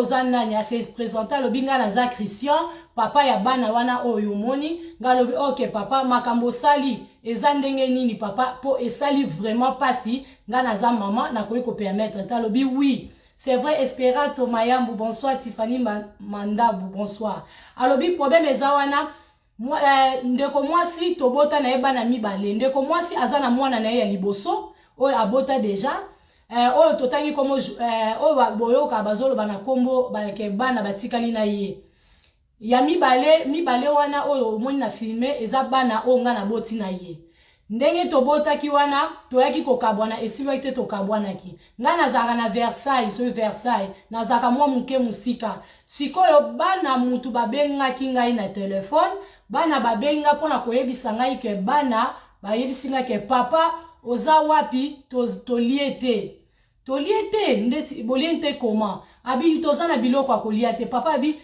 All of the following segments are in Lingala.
ozanani a se présenter alobi nga naza Christian papa ya bana wana oyo moni nga lobi ok papa makambo sali eza ndenge nini papa po esali vraiment pasi nga naza mama na koyi ko permettre ta lobi oui c'est vrai Esperato Mayambu bonsoir Tiffany Mandabu bonsoir alobi problème eza wana ndeko mwasi tobota na ye bana mibale ndeko mwasi aza na mwana na ye ya liboso oyo abota deja oyo totangi komo oyo boyoka bazolo bana kombo ke bana batikali na ye ya mibale wana oyo omoni na filme eza bana oyo nga na boti na ye ndenge tobotaki wana toyaki kokabwana esilwaki te tokabwanaki nga nazalaka na Versailles so Versailles nazalaka mwa muke musika sikoyo bana mutu babengaki ngai na telefone bana babenga mpona koyebisa ngai ke bana bayebisi ngai ke papa oza wapi tolie te ndeti bolie te koma abi toza na biloko akolia te papa abi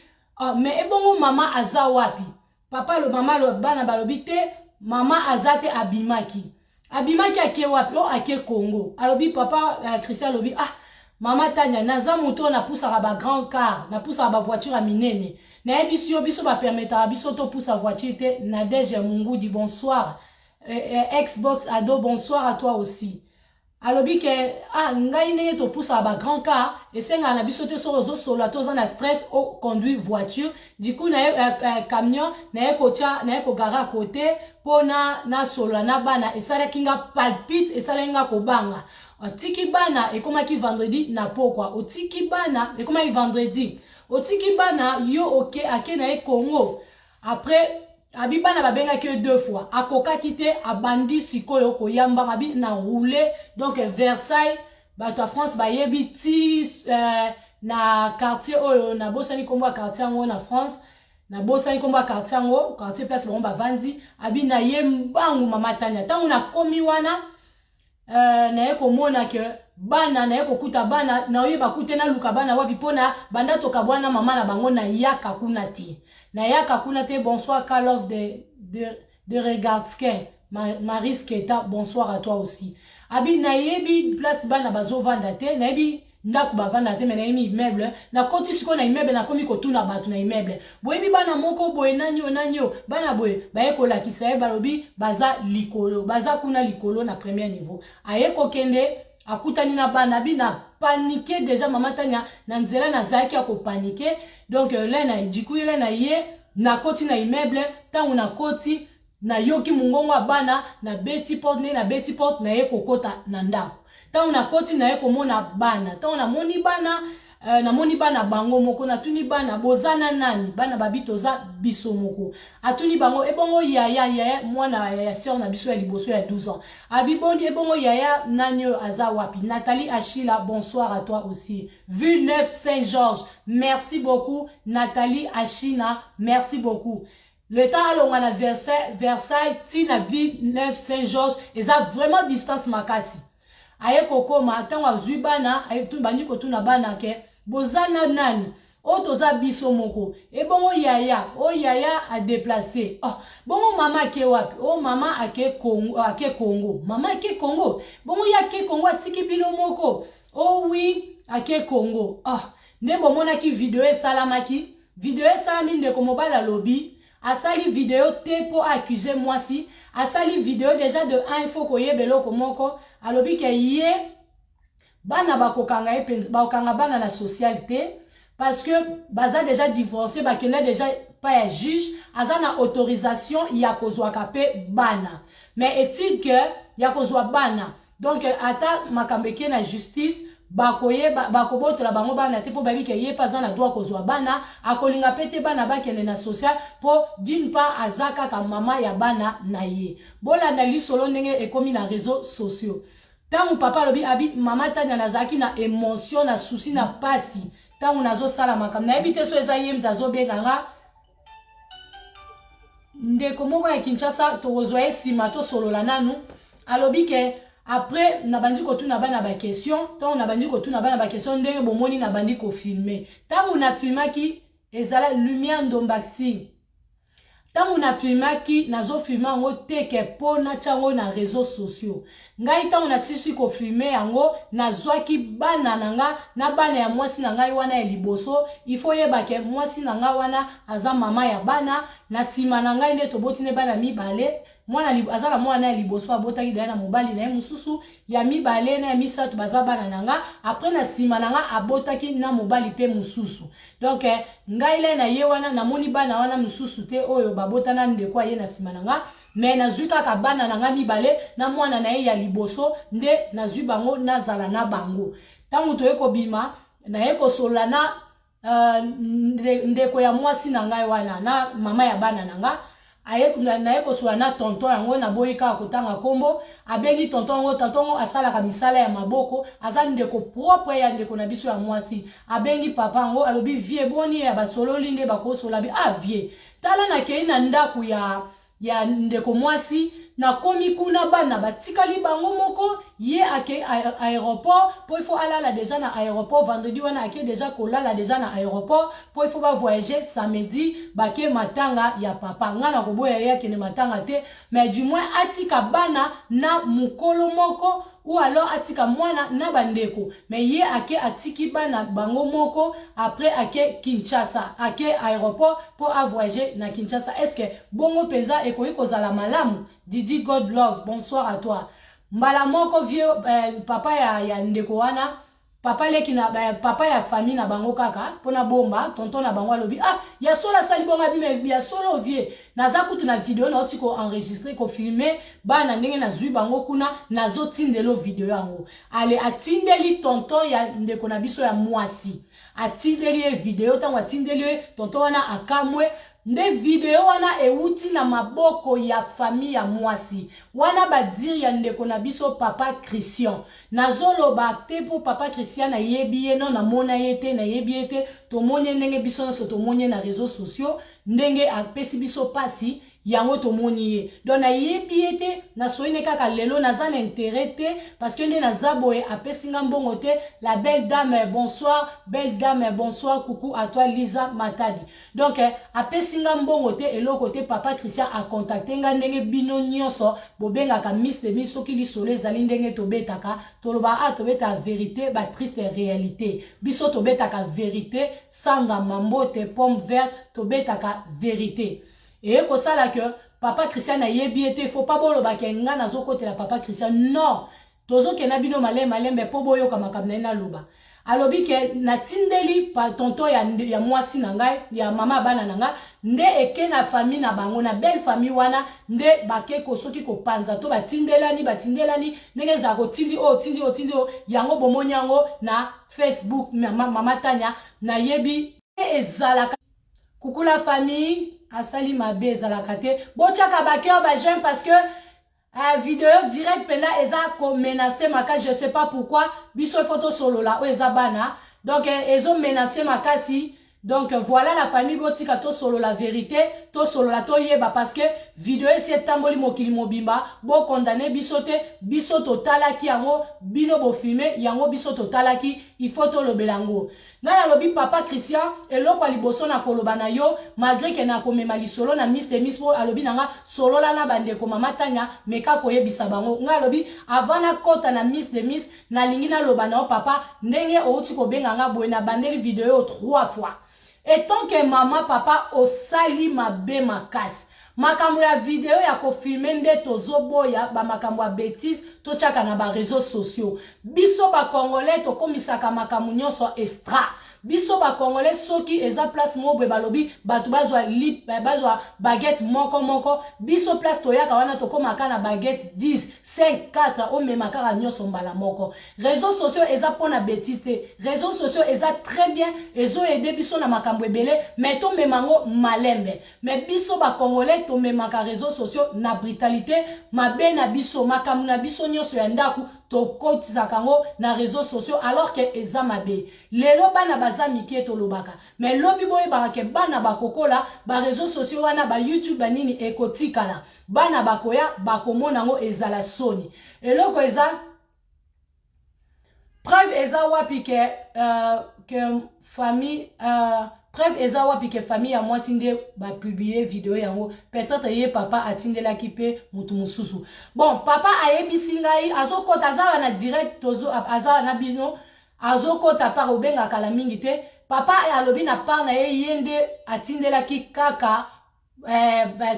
mais ebongo mama aza wapi papa lo mama lo bana balobi te mama azate abimaki ake wapi ake Congo alobi papa Christian lobi mama Tanya naza moto na poussaka ba grand car na poussaka ba voiture a minene na ebisio biso ba permettra biso to poussa voiture te Nadège Mungudi bonsoir Xbox Ado bonsoir à toi aussi alobi ke ngai neye to poussa ba grand car esenga na biso te so solo to za na stress au conduire voiture du coup na camion na ko gara à côté pona na solo na bana esala kinga palpite esala nga ko banga otiki bana ekomaki vendredi na pokwa otiki bana ekomaki vendredi otiki bana yo ake na Congo après abi bana babenga que 2 fois akoka kite abandi sikoyo koyamba abi na rouler donc Versailles bato France bayebi ti na quartier oyo na bosani komba quartier ngo na France na bosani komba quartier ngo quartier place bomba vandi abi na yembangu mama Tanya tangu na komi wana na eko mona ke bana na eko kuta bana na oyeba kute na luka bana wapi pona banda toka bwana mama na bango na yaka kuna ti na yaka kuna te bonsoir Call of de Regardske Maris Keta bonsoir à toi aussi abi na yebi place bana bazo vanda te na yebi ndaku bavanda te mais na yebi immeuble na koti siko na immeuble na komi kotuna batu na immeuble boyebi bana moko boye nanyo bana boye bayeko la kisaye balobi baza likolo baza kuna likolo na premier niveau ayeko kende akutani na bana bi na paniquer déjà mama Tanya na nzela na zaki ako paniquer donc là na dikuye là na ye na koti na immeuble tangu na koti na yoki mungongo bana na beti porte na ye kokota na ndako tangu na koti na ye komona bana tangu na moni bana na moni bana bango moko na tuni bana bozana nani bana babito za biso moko atuni bango ebongo yaya mwana ya sœur na biso ya liboso ya 12 ans abibondi ebongo yaya nanyo aza wapi Nathalie Achila bonsoir à toi aussi Villeneuve Saint-Georges merci beaucoup Nathalie Achina merci beaucoup le temps alonga na Versailles tina Villeneuve Saint-Georges eza vraiment distance makasi aye kokoma tango azwi bana aye bandi kotuna bana ke bozana nani otoza biso moko ebongo yaya a déplacé bongo mama ake wapi mama ake Congo mama ake Congo bongo ya ake Congo atiki bino moko oui ake Congo nde bomona ki video esalamaki video esalami ndeko mobala lobi asali video te po accuser mwasi asali video déjà de info koyebelo komoko alobi ke ye bana bakokanga bakokanga bana na socialité parce que baza déjà divorcé bakenda déjà pas ya juge aza na autorisation ya kozwaka pe bana mais est-il que ya kozwa bana donc ata makambeke na justice bakobotola bango bana te po babi ke ye pas na droit kozwa bana akolinga pete bana bakende na social po d'une part azaka ka mama ya bana na ye bolanda lisolo ndenge ekomi na réseaux sociaux tangu papa lobi abi mama Tanya nazaki na émotion na souci na pasi tangu nazo sala makam na ebite so eza yem tazo benganga ndeko moko ya Kinshasa tozwa esima to solola nanu alobi ke après na bandi kotuna bana ba question tangu na bandi kotuna bana ba question ndenge bomoni na bandi ko filmer tangu na filmaki ezala lumière ndombaxi tango na filmaki nazo filmer yango teke po na chango na réseaux sociaux ngai tango na sisi ko filmer yango nazwaki bana nanga na bana ya mwasi na ngai wana ya liboso il faut yeba ke mwasi na ngai wana aza mama ya bana na sima na ngai nde tobotine bana mibale mwana azala mwana ya liboso abotaki daya na mobali na ye mususu ya mibale na ya misato baza bana nanga après na sima nanga abotaki na mobali pe mususu donc ngai le na ye wana namoni bana wana mususu te oyo babotana ndeko ye na sima nanga mais nazwi kaka bana nanga mibale na mwana na ye ya liboso nde nazwi bango nazala na bango tango toye kobima na ye kosolola na ndeko ya mwasi na ngai wana na mama ya bana nanga na kosolola na tonton yango na boyika kotanga kombo abengi tonton yango asalaka misala ya maboko aza ndeko propre ya ndeko na biso ya mwasi abengi papa yango alobi vie boni ya basololi nde bakosola bi vie tala na kei na ndaku ya ndeko mwasi na komi kuna bana batikali bango moko ye ake aéroport po il faut alala déjà na aéroport vendredi wana ake déjà kolala déjà na aéroport po il faut ba voyager samedi bake matanga ya papa ngana koboya ya kene matanga te mais du moins atika bana na mukolo moko ou alors atika mwana na bandeko mais ye ake atiki bana bango moko après ake Kinshasa ake aéroport pour voyager na Kinshasa. Est-ce que bongo penza ekoyi kozala malamu? Didi God love, bonsoir à toi. Mbala moko vieux papa ya ndeko wana papa leki na papa ya famille na bango kaka pona bomba tonton na bango alobi ya sola sali bonga bime ya solo vieux naza kutu na video na oti ko enregistrer ko filmer bana ndenge na zui bango kuna nazo tindelo video yango ale atindeli tonton ya ndeko na biso ya mwasi atindeli video tango atindeli tonton wana akamwe nde video wana euti na maboko ya famille ya mwasi wana badiri ya ndeko na biso papa Christian nazoloba te po papa Christian na yebi ye non na mona yete na yebi yete to monye ndenge biso na to monye na réseaux sociaux ndenge apesi biso pasi yango to moni ye donc na yebi yete na soine kaka lelo na za na intérêt te parce que nde na zaboye apesi nga mbongo te la belle dame bonsoir coucou à toi Lisa Matadi donc apesi nga mbongo te eloko te papa Christian a contacté nga ndenge bino nyonso bobenga ka Miss de Miss soki lisolo ezali ndenge tobetaka toloba tobeta vérité ba triste réalité biso tobetaka vérité sanga mambote pomme verte tobetaka vérité. Et comme ça là que papa Christian a yebi été faut pas bolo ba kenga na zoko te la papa Christian non tozo ke na bino malembe po boyo kama kamna na loba alobi ke na tindeli pa tonton ya mwasi na ngai ya mama bana nanga nde eke na famille na bango na belle famille wana nde bake ko soki ko panza to batindelani ndenge za ko tindi yango bomonyango na Facebook mama Tanya na yebi ezalaka kukula famille asali mabe ezalaka te bochaka bakeo ba j'aime parce que vidéo direct pena eza ko menacer maka je sais pas pourquoi biso photo solo la o eza bana donc ezo menacer makasi donc voilà la famille botika to solo la vérité to solo la to yeba parce que vidéo esi etamboli mokili mobimba bo condamner biso totalaki yango bino bo filmer yango biso totalaki il faut to lobelango ngala lobi papa Christian eloko aliboso na koloba na yo malgré que na komema lisolo na Miss de Miss alobi nanga solo la na bandeko mama Tanya meka koyebisa bango ngala lobi avant na kota na Miss de Miss na lingi na loba na papa ndenge outi ko benga nga boye na bandeli vidéo 3 fois. Et tant que maman papa osali mabe makasi makambo ya video ya ko filmer nde tozoboya ba makambo ya bêtise to chaka na ba réseaux sociaux biso ba congolais to komisaka makambo nyonso extra biso ba congolais soki eza place mobwe balobi batu bazwa baguette moko biso place to yaka wana to komaka na baguette 10 5 4 o mema kaka nyonso mbala moko réseaux sociaux eza pona bêtise te réseaux sociaux eza très bien ezo aider biso na makambo ebele mais to memango malembe mais biso ba congolais to memaka réseaux sociaux na brutalité mabe na biso makambo na biso nyonso ya ndaku to kotisa kango na réseaux sociaux alors que eza mabe lelo bana bazamiki to lobaka mais lobi boye barake bana bakokola ba réseaux sociaux wana ba YouTube banini ekotikala bana bakoya bakomona ngo ezala soni eloko eza preuve eza wapi que famille preuve eza wapi ke famille ya mwasi nde ba publier vidéo yango peut-être ye papa atindelaki pe mutu mususu. Bon papa ayebisi ngai azokota aza na direct tozo aza na bino azokota par obenga kala mingi te papa alobi na par na ye yende atindelaki kaka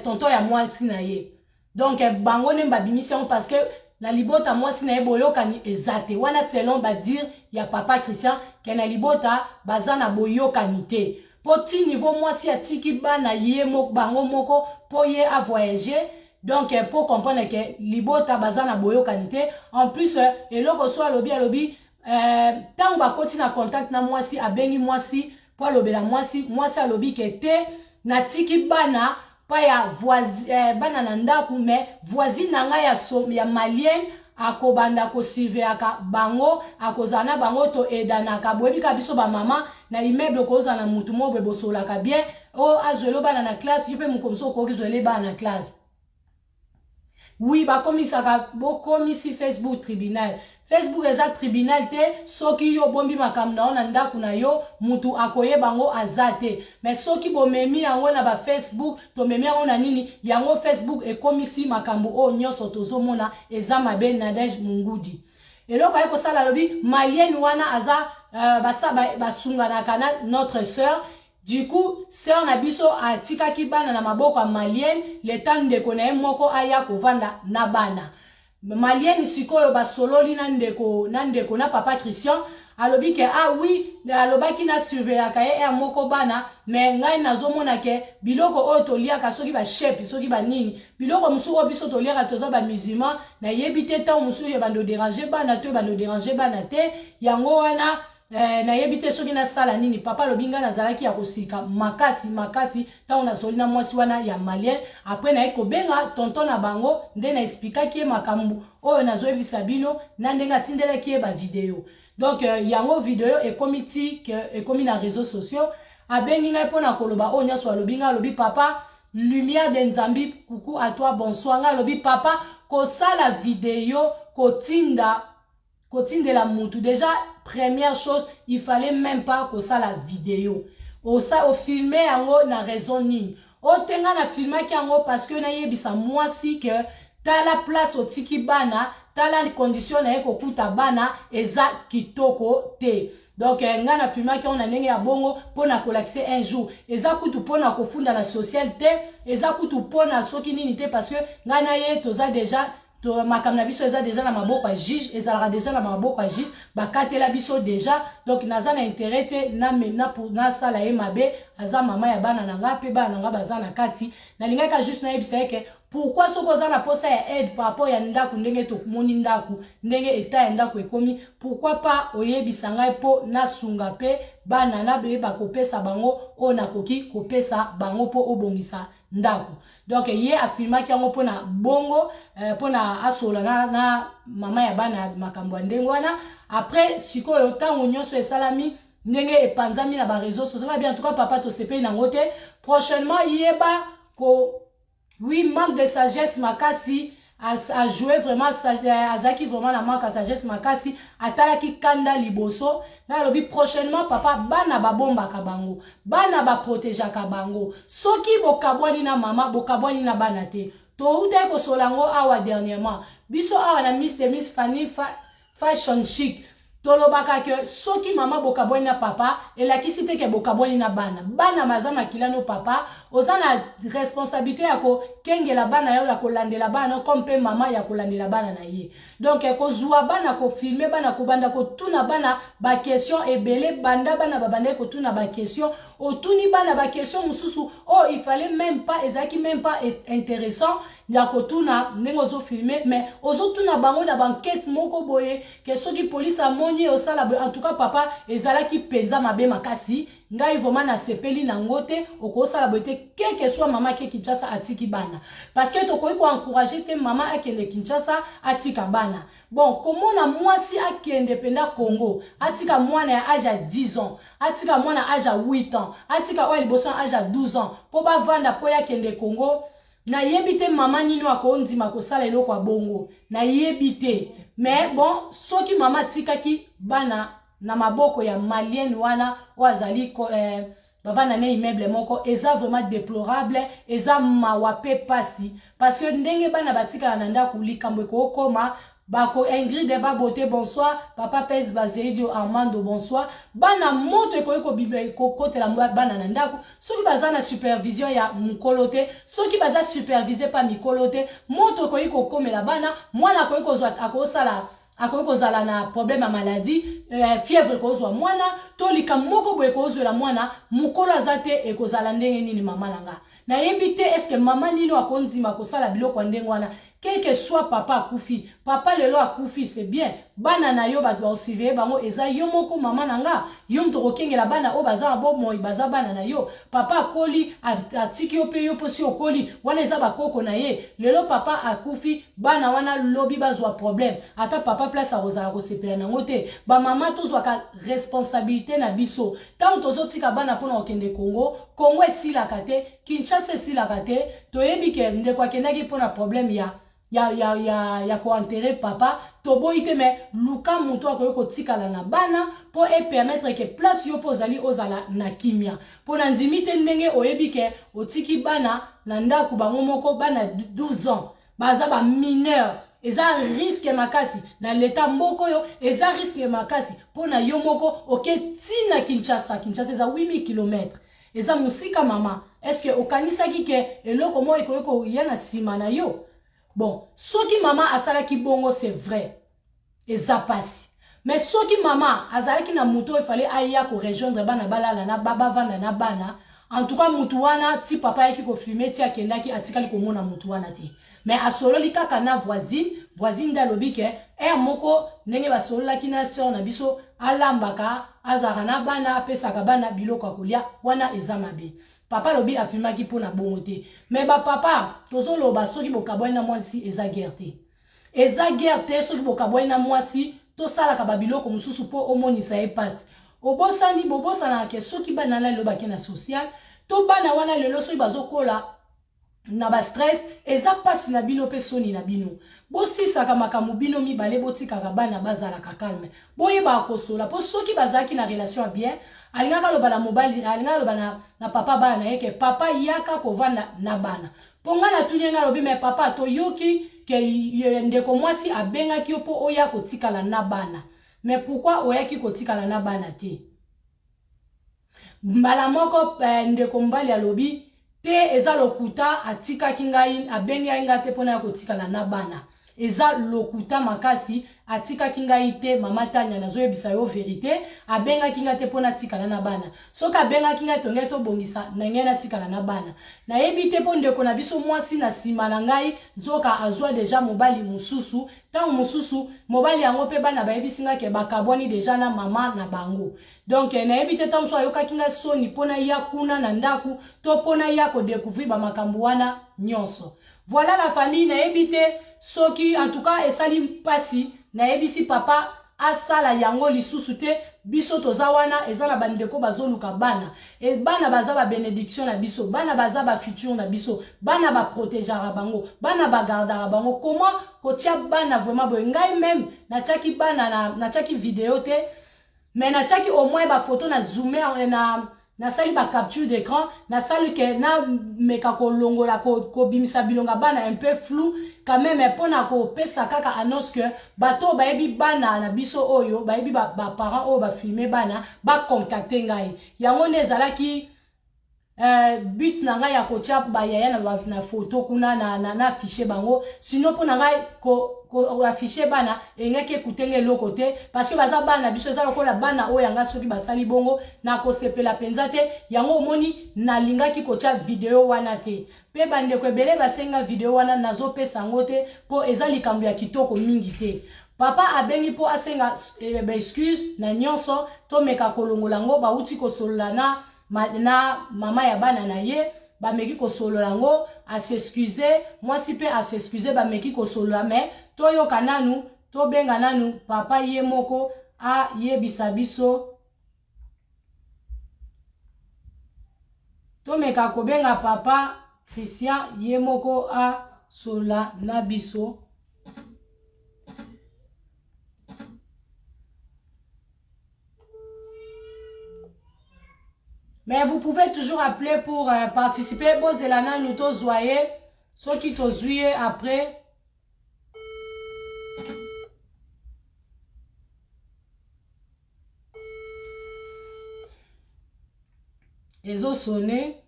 tonton ya mwasi na ye. Donc bango ne babimisi yango parce que na libota mwasi na ye boyokani ezate wana selon ba dire ya papa Christian ke na libota baza na boyokani te. Petit niveau mwasi atiki bana ye moko bango moko po ye a voyager. Donc pour comprendre que libota baza na boyokani te. En plus eloko so alobi tango bakoti na contact na mwasi abengi mwasi po alobela mwasi alobi ke te na tiki bana pa ya bana na ndaku me voisine na ngai ya malienne akobanda ko surveillaka bango akozana bango to edanaka boyebi ka biso ba mama na immeuble kozana mutu mobe bosolaka bien o azwelo bana na classe yupe mukomso ko kizwele bana na classe. Oui ba komisaka bokomisi Facebook tribunal. Facebook eza tribunal te soki yo bombi makambo na ona ndaku na yo mutu akoye bango azate. Mais soki bomemi yango na ba Facebook to memi yango na nini yango Facebook ekomisi makambo o nyonso tozomona eza mabe Nadège Mungudi. Eloko ayeko sala lobi malienne wana aza basunganaka na notre sœur. Du coup, sœur Nabiso a tikaki bana na maboko malienne le temps de konaye moko aya kovanda na bana. Malienne sikoyo basololi na ndeko na papa Christian alobi ke oui alobaki na surveiller ka e moko bana mais ngai nazomona ke biloko oyo toliaka soki ba shepi soki ba nini biloko musuko biso toliaka toza ba musulman na yebite tant musuko ye bando déranger bana to bando déranger bana te yango wana na yebite soki na sala nini papa lobinga na zalaki ya kosika makasi ta na zoli na mwasi wana ya malien après na eko benga tonton na bango nde na expliquer ki makambu oyo na zoebisa bino na ndenga tindela ki ba vidéo. Donc yango vidéo ekomi na réseaux sociaux abengi ngai pona koloba o nyaso lobinga lobi papa lumière de Nzambi coucou à toi bonsoir nga lobi papa ko sala vidéo Kotine de la moutou. Déjà, première chose, il fallait même pas que ça la vidéo. Au filmer yango na raison nini. O tenga na filmer ki yango parce que na yebisa mwasi que ta la place au tiki bana, ta la condition na yeko kuta bana eza kitoko te. Donc nga na filmer ki on a ndenge ya bongo pona kolakse un jour. Eza kutu pona kofunda na social te, eza kutu pona soki nini te parce que nga na ye toza déjà to makamna biso eza déjà na maboko ya juge ezalaka déjà na maboko ya juge bakatela biso déjà donc naza na intérêt te na pour na sala ye mabe aza mama ya bana nanga pe bana nanga baza na kati na lingaka juste na yebisa ke pourquoi soko za na posa ya aide par rapport ya ndaku ndenge to moni ndaku ndenge eta ya ndaku ekomi pourquoi pas oyebisa ngai po na sunga pe bana na be bakopesa bango o nakoki kopesa bango po obongisa ndaku. Donc ye afirmaki yango pona bongo pona asola na mama ya bana makambo ndenge wana après sikoyo tango nyonso esalami ndenge epanzami na ba réseaux sociaux bien en tout cas papa to sepeli na ngote prochainement yeba ko oui manque de sagesse makasi a joué vraiment azaki vraiment la manque de sagesse makasi atalaki kanda liboso na lobi prochainement papa bana babomba kabango bana ba protéger kabango soki bokabwani na mama bokabwani na bana te to uta ko solango awa dernièrement biso awa na Miss Fanny Fashion Chic tolobaka ke soki mama bokabwani na papa elakisi te ke bokabwani na bana mazama kilano papa ozana responsabilité ya ko kengela bana ya ko landela bana comme pe mama ya ko landela bana na ye donc ko zuwa bana ko filmer bana ko banda ko tuna bana ba question ebele banda bana babande ko tuna ba question otuni bana ba question mususu oh il fallait même pas ezaki même pas intéressant ya ko tuna ndenge ozo filmer mais ozo tuna bango na banquette moko boye ke soki police amoni osala en tout cas papa ezalaki penza mabe makasi ngai vraiment na sepeli na ngote okosala bote quel que soit maman ke Kinshasa atiki bana parce que tokoi ko encourager te maman akende Kinshasa atika bana bon comment na mwasi akende penda Congo atika mwana ya âge à 10 ans atika mwana âge à 8 ans atika oya liboso âge à 12 ans po ba vanda po ya kende Congo na yebite mama nino akondima kosala eloko ya bongo na yebite mais bon soki mama tikaki bana na maboko ya malien wana wazali bavanda na immeuble moko eza vraiment déplorable eza mawape pasi parce que ndenge bana batika na ndako likambo ekokoma bako Ingrid Babote bonsoir papa pèse Bazeidio Armando bonsoir bana moto ekoyeko bible kokotela bana na ndako soki baza na supervision ya mukolote soki baza supervisé pa mikolote moto ekoyeko komela bana mwana koyeko zwa akosala akokozala na problème ya maladie fièvre kozwa mwana to likamoko boye kozwela mwana mukolo azate ekozala ndenge nini mama nanga na yebite est-ce que mama nino akondima kosala biloko ndenge wana quel que soit papa akufi papa lelo akufi c'est bien bana na yo bato surveiller bango eza yo moko mama nanga yo mtoko kengela bana o baza bo moi baza bana na yo papa akoli atiki yo pe yo posi okoli wana eza bakoko na ye lelo papa akufi bana wana lobi bazwa problème ata papa place a rozala kosepela nango te ba mama tozwaka responsabilité na biso tant tozotika bana pona okende Congo esilaka te Kinshasa esilaka te toyebi ke ndeko akendaki pona problème ya ko enterrer papa toboyi te me luka muto akoyeko tikala na bana po permettre que place yo pozali ozala na kimia pona ndimi te ndenge oyebi ke otiki bana na ndako bango moko bana 12 ans baza ba mineur eza risque makasi na leta mboko yo eza risque makasi pona yo moko oketina Kinshasa eza 8000 km eza musika mama est-ce que okanisaki ke eloko mo ekoyeko yana sima na yo bon soki mama asalaki bongo c'est vrai eza pasi mais soki mama azalaki na muto ifale aya ko rejoindre bana balala na baba vanda na bana en tout cas mutu wana ti papa yaki ko filmer ti akendaki atikali ko mona mutu wana ti mais asololi kaka na voisine dalobi ke moko ndenge basololaki na sœur na biso alambaka azaka na bana apesaka bana biloko akolia wana eza mabe papa lobi afirmaki pona bongo te mais ba papa tozoloba soki bokabwani na mwasi eza guerre te soki bokabwani na mwasi tosalaka babiloko mosusu po omonisa ye pasi obosani bobosana ke soki bana lelo bake na social to bana wana lelo soki bazokola na ba stress eza pasi na bino pe soni na bino bosisaka makambo bino mibale botikaka bana bazalaka calme boyeba kosola po soki bazalaki na relation bien alingaka loba na mobali alingaka loba na papa bana yeke papa yaka kovanda na bana ponga na tuninga lobi me papa to yoki ke ndeko mwasi abengaki yo po oya kotikala na bana mais pourquoi oyaki kotikala na bana te mbala moko ndeko mbali alobi te eza lokuta atikaki ngai abengi ngai te pona kotikala na bana eza lokuta makasi atikaki ngai te mama Tanya nazoyebisa yo vérité abengaki ngai te pona tikala na bana soki abengaki ngai tonge to bongisa na ngai na tikala na bana nayebi te po ndeko na biso mwasi na sima na ngai nzoka azwa deja mobali mususu tango mususu mobali yango pe bana bayebisi ngai ke bakabwani deja na mama na bango donc nayebi te tango so ayokaki ngai soni pona ya kuna na ndaku to pona ya ko découvrir ba makambo wana nyonso voilà la famille nayebi te soki en tout cas esali mpasi nayebisi papa asala yango lisusu te biso toza wana eza na bandeko bazoluka bana e bana baza ba bénédiction na biso bana baza ba futur na biso bana ba protégeara bango bana ba gardara bango comment kotia bana vraiment boy ngai même na tchaki bana na tchaki vidéo te mais na tchaki au moins ba photo na zoomer na sali ba capture d'écran na sali ke na meka ko longola ko bimisa bilonga bana un peu flou quand même pona ko pesa kaka annonce que bato baebi bana na biso oyo baebi ba parents oyo ba filmer bana ba contacter ngai yango nezalaki but na ngai ya kotia ba yaya na photo kuna na afficher bango sinon pona ngai ko afficher bana engaki ekutenge loko te parce que baza bana biso eza lokola bana oyo yanga soki basali bongo na kosepela penza te yango omoni nalingaki kotia video wana te pe bandeko ebele basenga video wana nazopesa yango te po eza likambo ya kitoko mingi te papa abengi po asenga excuse na nyonso tomeka kolongola ngo bauti kosolola na mama ya bana na ye bameki kosolola ngo asexcuse mwasi pe asexcuse bameki kosolola mais toyoka nanu tobenga nanu papa ye moko a yebisa biso tomeka kobenga papa Christian ye moko a sola na biso Mais vous pouvez toujours appeler pour participer. Bon, c'est là, nous tous voyez. Ceux qui tous voyez après. Les os sonnés.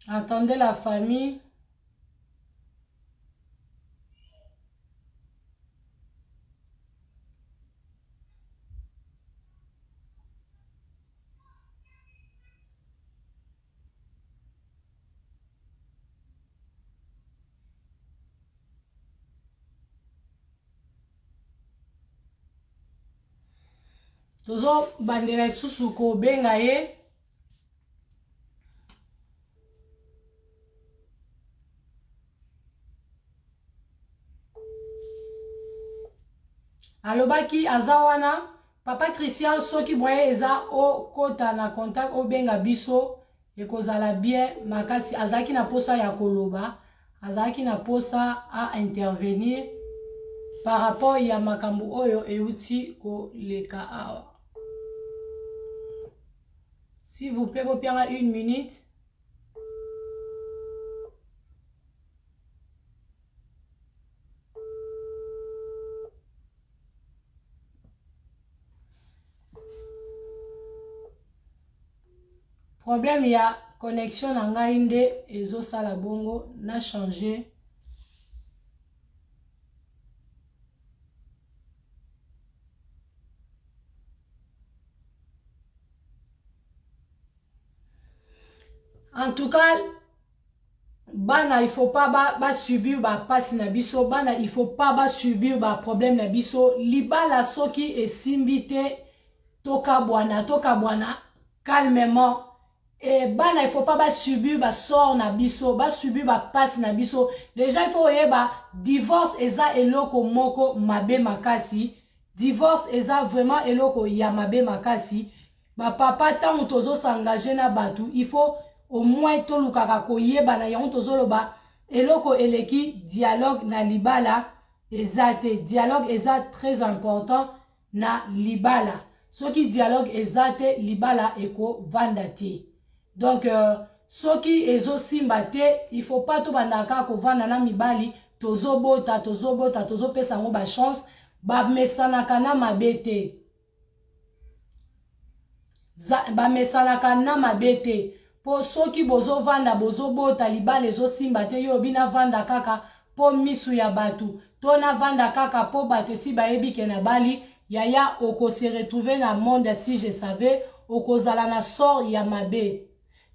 Attendez la famille. Tozo bandela susu ko benga ye. Alobaki azawana papa Christian soki boye eza o kota na contact o benga biso ekozala bien makasi azaki na posa ya koloba azaki na posa a intervenir par rapport ya makambu oyo euti ko leka awa. S'il vous plaît, vous perdez une minute. Problème, il y a connexion en gainde et zo sala bongo n'a changé. En tout cas, bana il faut pas subir ba passe na biso, bana il faut pas subir ba problème na biso. Libala soki et simbite toka bwana calmement. Et bana il faut pas subir ba sort na biso, subir ba passe na biso. Déjà il faut yeba divorce eza eloko moko mabe makasi. Divorce eza vraiment eloko ya mabe makasi. Ba papa tant tozo s'engager na batu, il faut au moins to lukaka koyeba na yango tozoloba eloko eleki dialogue na libala ezate. Dialogue eza très important na libala. Soki dialogue ezate libala eko vandate. Donc soki ezo simbate il faut pas to bandaka ko vanda na mibali tozobota pesa ngo ba chance ba mesanaka na mabete. Ba mesanaka na mabete. Po soki bozo vanda bozo bota libala ezo simbate yo bina vanda kaka po misu ya batu. To na vanda kaka po batu si baebi ke na bali yaya oko se retrouver na monde si je savais oko zala na sort ya mabe.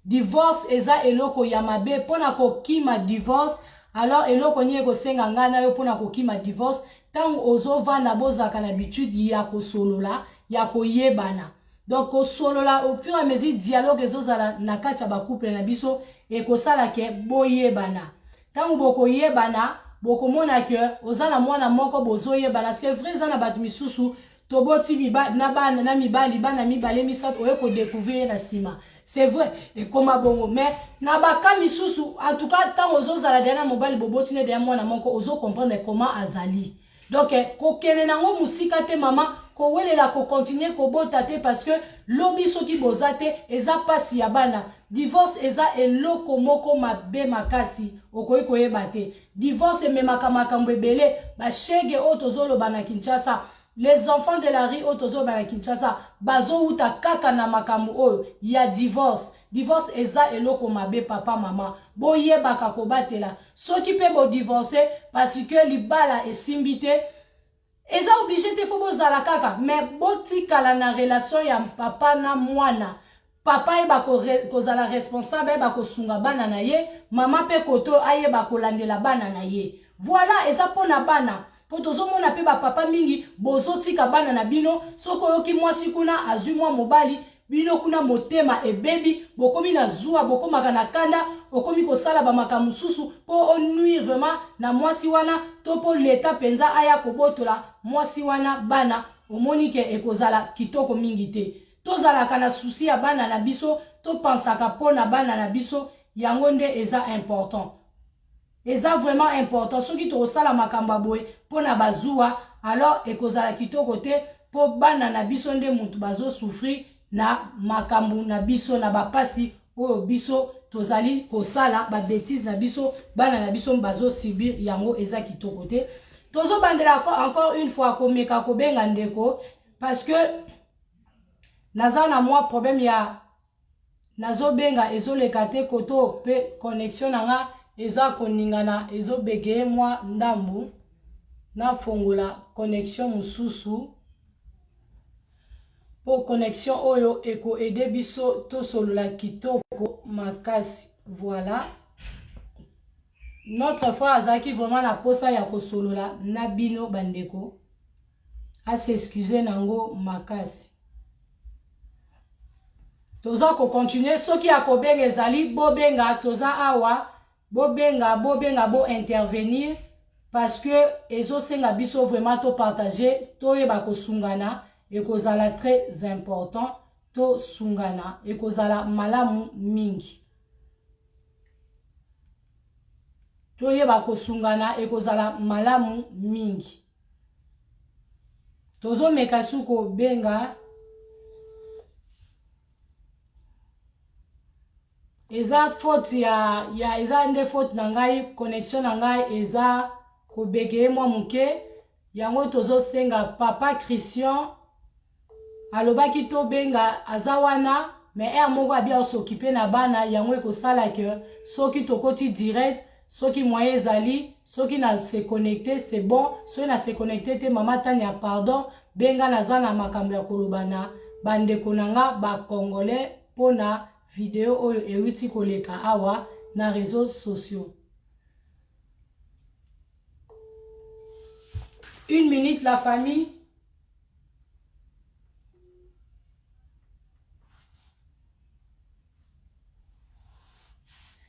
Divorce eza eloko ya mabe pona ko kima divorce alors eloko nye ko senga ngana yo pona ko kima divorce tango ozo vanda bozaka na habitude ya ko solola ya ko yebana. Donc au solola au fur et à mesure dialogue ezozala na kati ya ba couple na biso e ko sala ke boyebana. Tango boko yebana boko mona ke ozana mwana moko bozo yebana c'est vrai zana bat misusu toboti na bana na mibali bana mibale misato oye ko découvrir na sima. C'est vrai et comme bongo mais na baka misusu en tout cas tango ozozala dena mobali boboti ne dena mwana moko ozo comprendre comment azali. Donc ko kene nango musika te mama ko welela ko continuer ko bota te parce que lobi soki bozate eza pasi ya bana. Divorce eza eloko moko mabe makasi okoyi koyeba te. Divorce memaka makambo ebele ba shege otozolo bana Kinshasa. Les enfants de la rue otozo bana Kinshasa bazo uta kaka na makambo oyo ya divorce. Divorce eza eloko mabe papa mama. Boyebaka ko batela. Soki pe bo divorcer parce que libala esimbite eza obligé te fo bozala kaka mais botikala na relation ya papa na mwana. Papa eba kozala responsable eba kosunga bana na ye, mama pe koto ayeba kolandela bana na ye. Voilà eza pona bana. Po tozomona pe ba papa mingi bozotika bana na bino soko yoki mwasi kuna azui mwa mobali bino kuna motema ebebi bokomi na zuwa bokomaka na kanda okomi kosala bamakambo mosusu po onuire vraiment na mwasi wana to po leta penza aya kobotola mwasi wana bana omoni ke ekozala kitoko mingi te tozalaka na susi ya bana na biso topansaka po na bana na biso yango nde eza important eza vraiment important soki tokosala makambo boye po na bazuwa alors ekozala kitoko te po bana na biso nde mutu bazo souffrir na makambo na biso na bapasi oyo biso tozali kosala ba bêtise na biso bana na biso bazo subir yango eza kitoko te tozo bandela encore une fois komeka kobenga ndeko parce que naza na moi problème ya nazo benga ezoleka te koto pe connexion nanga eza koningana ezobegeye moi ndambu na fongola connexion mususu po connexion oyo eko ede biso to solola kitoko makasi voilà notre frère azaki vraiment na posa ya kosolola na bino bandeko a s'excuser nango makasi toza ko continuer soki akobenga ezali bobenga toza awa bobenga bo intervenir parce que ezosenga biso vraiment to partager to yeba kosungana ekozala très important to sungana ekozala malamu mingi to yeba kosungana ekozala malamu mingi tozo meka suko benga eza faute ya eza nde faute na ngai connexion na ngai eza kobegeye mwa muke yango tozo senga papa Christian alobaki to benga aza wana mais moko abia osokipe na bana yango ekosala ke soki tokoti direct soki moyen ezali soki na se connecter c'est bon soki na se connecter te mama Tania pardon benga naza na makambo ya kolobana bandeko nanga ba congolais pona vidéo oyo euti koleka awa na réseaux sociaux. Une minute la famille.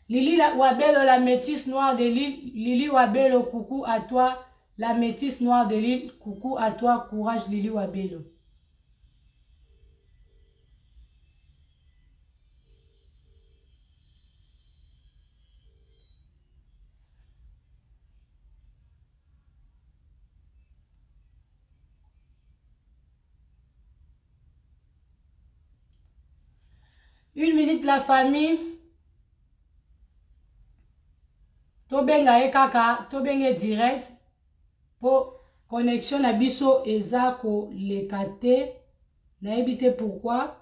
Lili Wabelo, la métisse noire de l'île. Lili Wabelo, coucou à toi. La métisse noire de l'île, coucou à toi. Courage Lili Wabelo. Une minute la famille. Tobenga kaka, tobenga direct. Po connexion na biso eza ko lekate. Na ebite pourquoi.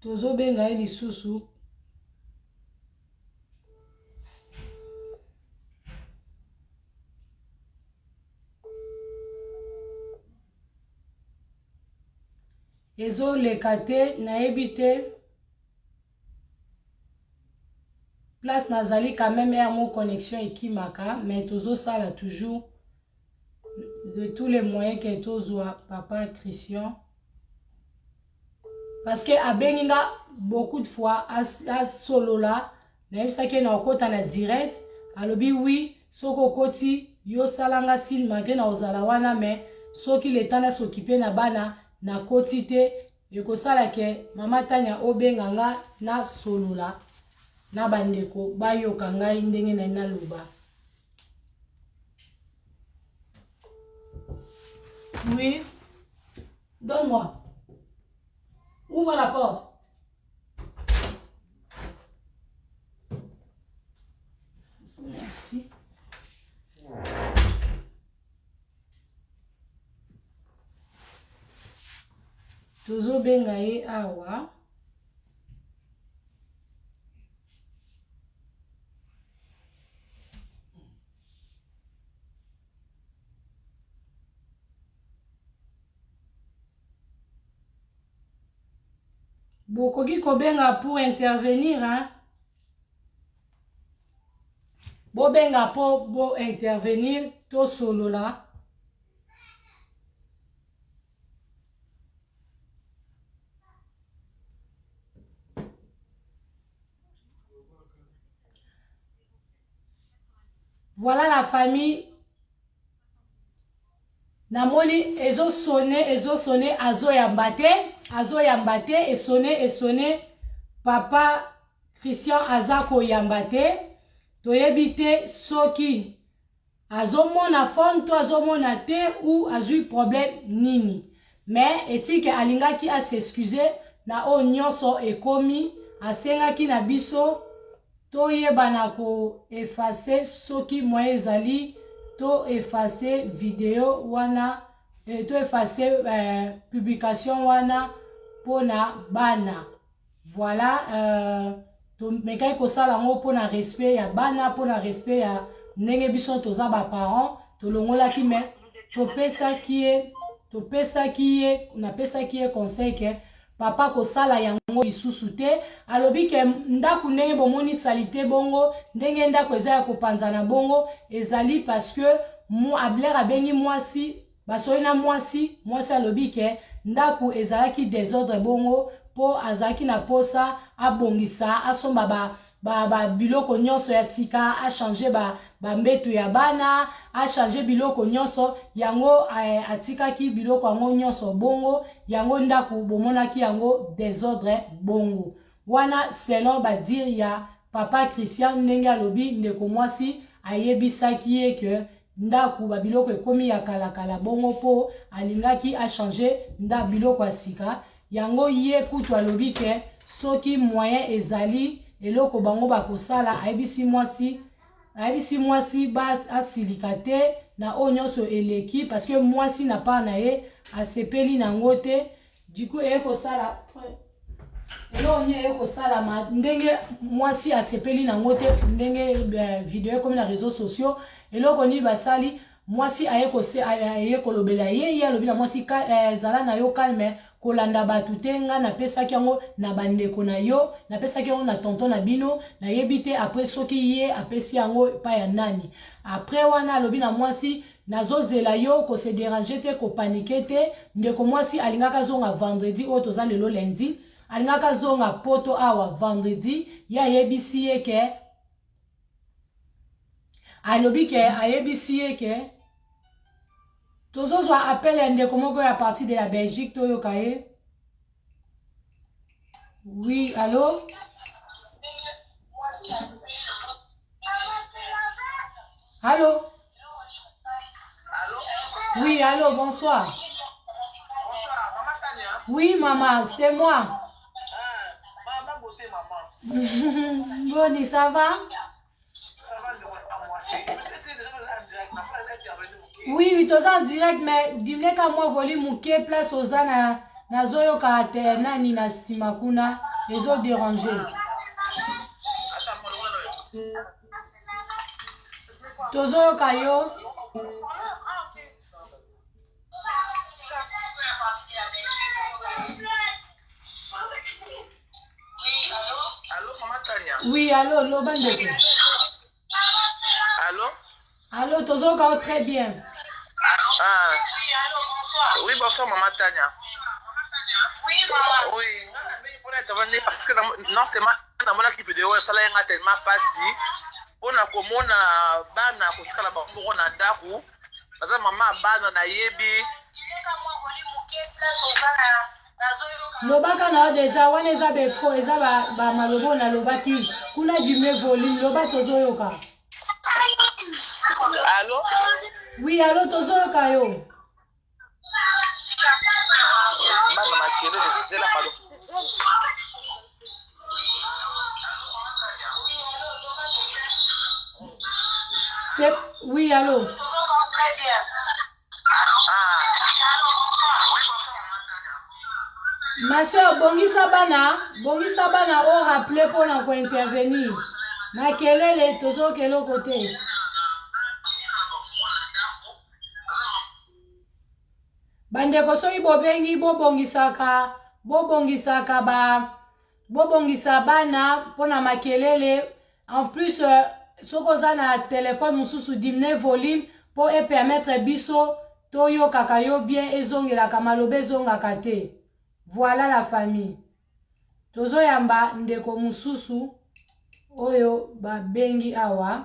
Tozo benga lisusu. Ezo lekate na ebite place nazali quand même mon connexion ekimaka mais tozo sala toujours de tous les moyens que tozoa papa Christian parce que abenginga beaucoup de fois à solola na ebisaki na okota na direct alobi oui soko koti yo salanga sin malgré na ozala wana mais soki leta na s'occuper na bana na koti te ekosala ke mama Tania obenga nga na solola na bandeko bayoka ngai ndenge na naloba. Oui, donne-moi. Ouvre la porte. Merci. Tozo benga ye awa. Bokoki kobenga pour intervenir, hein. Bobenga po bo intervenir to solo là. Voilà la famille. Namoni ezo sonné azo yambate et sonné papa Christian azako yambate toyebite soki azomona fond to azomona te ou azui problème nini mais etike alingaki a s'excuser na o nyonso ekomi asengaki na biso toyebana ko effacer soki moyen ezali to effacer vidéo wana to effacer publication wana pona bana voilà to mekai ko sala ngo pona respect ya bana pona respect ya ndenge biso toza ba parents to longolaki me to pesa ki conseil ke papa ko sala yango lisusu te alobi ke ndako ndenge bomoni salite bongo ndenge ndako eza ya kopanzana bongo ezali parce que abler abengi mwasi basoyi na mwasi alobi ke ndako ezalaki désordre bongo po azalaki na posa abongisa asomba ba biloko nyonso ya sika a changer ba mbeto ya bana a changer biloko nyonso yango atikaki biloko yango nyonso bongo yango ndako bomonaki yango désordre bongo wana selon ba dire ya papa Christian ndenge alobi ndeko mwasi ayebisaki ye ke ndako ba biloko ekomi ya kala bongo po alingaki a changer nda biloko ya sika yango ye kutu alobi ke soki moyen ezali eloko bango bakosala ayebisi mwasi bas asilika te na o nyonso eleki parce que mwasi na pa na ye asepeli nango te du coup ekosala eloko nye ekosala ndenge mwasi asepeli nango te ndenge video ekomi na réseaux sociaux eloko ni basali mwasi aye kolobela ye alobi na mwasi zala na yo calme kolanda batu te nga napesaki yango na bandeko na yo napesaki yango na tonton na bino nayebi te après soki ye apesi yango pa ya nani après wana alobi na mwasi nazozela yo ko se déranger te ko paniquer te ndeko mwasi alingaka zonga vendredi oyo toza lelo lundi alingaka zonga poto awa vendredi ya yebisi ye ke alobi ke ayebisi ye ke tozozwa appel ya ndeko moko ya partie de la Belgique toyoka ye. Oui, allô? Allô? Oui, allô, bonsoir. Bonsoir, maman Tania. Oui, maman, c'est moi. Maman beauté, maman. Boni, ça va? Ça va, oui, tu es en direct, mais dis-moi qu'à moi, volume qui place aux ana, na zoyo ka te nani na simakuna, les autres dérangés. Tozo kayo. Allô, maman Tania. Oui, allô, Lobandeko. Allô? Allô, Tozo kao très bien. Ah. Oui, allô, bonsoir. Oui, bonsoir, maman Tania. Oui, maman. Oui. Pour être venu, parce que non, c'est ma qui vidéo, ça l'a tellement passé. On a comme on a bana, pour ce qu'on a beaucoup on a d'aku. Parce que maman bana na yebi. Lobaka na deja wana eza beko eza ba malobo na lobaki kuna dume volume loba tozoyoka. Allô? Oui, allô, tozoyoka yo. Oui, allô. Très bien. Ma soeur, bongisa bana o rappeler pour na ko intervenir. Na kelele tozo kelo côté. Bandeko soki bobengi bobongisa bana pona makelele en plus sokoza na téléphone mususu dimne volume po e permettre biso toyokaka yo bien ezongelaka maloba ezongaka te. Voilà la famille. Tozoyamba ndeko mususu oyo babengi awa.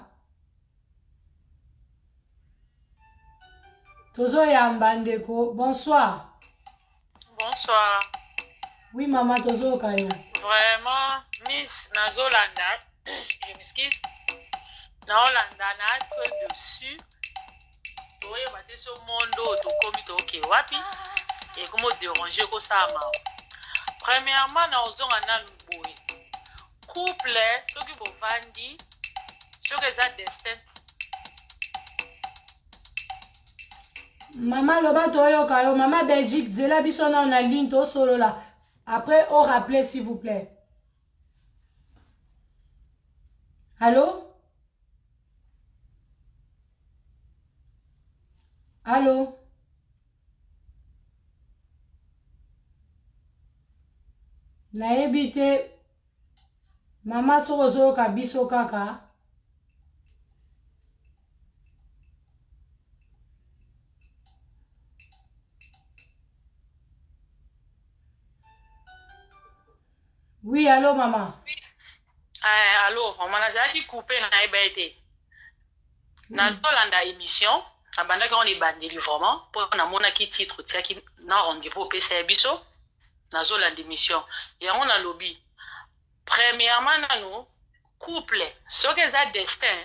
Tozoyamba ndeko. Bonsoir. Bonsoir. Oui maman, tozoyoka yo. Vraiment, Miss Nazolanda, je m'excuse. Naolanda na être dessus. Toye bate so mondo to komi to ke wapi et comment déranger ko sama. Premièrement, na ozonga na boye. Couple soki bovandi, soki za destin. Maman loba toyoka yo, maman Belgique, zela biso na on a ligne to solo là. Après, au rappeler s'il vous plaît. Allô? Allô? Nayebi te. Mama sokozoyoka biso kaka. Oui, allô maman. Allô, maman nazali coupé na ebete. Nazolanda émission. Abanda quand on est bandé vraiment pour na mona ki titre tia ki na rendez-vous au PC biso nazolanda émission et on a lobby premièrement nano couple ce que ça destin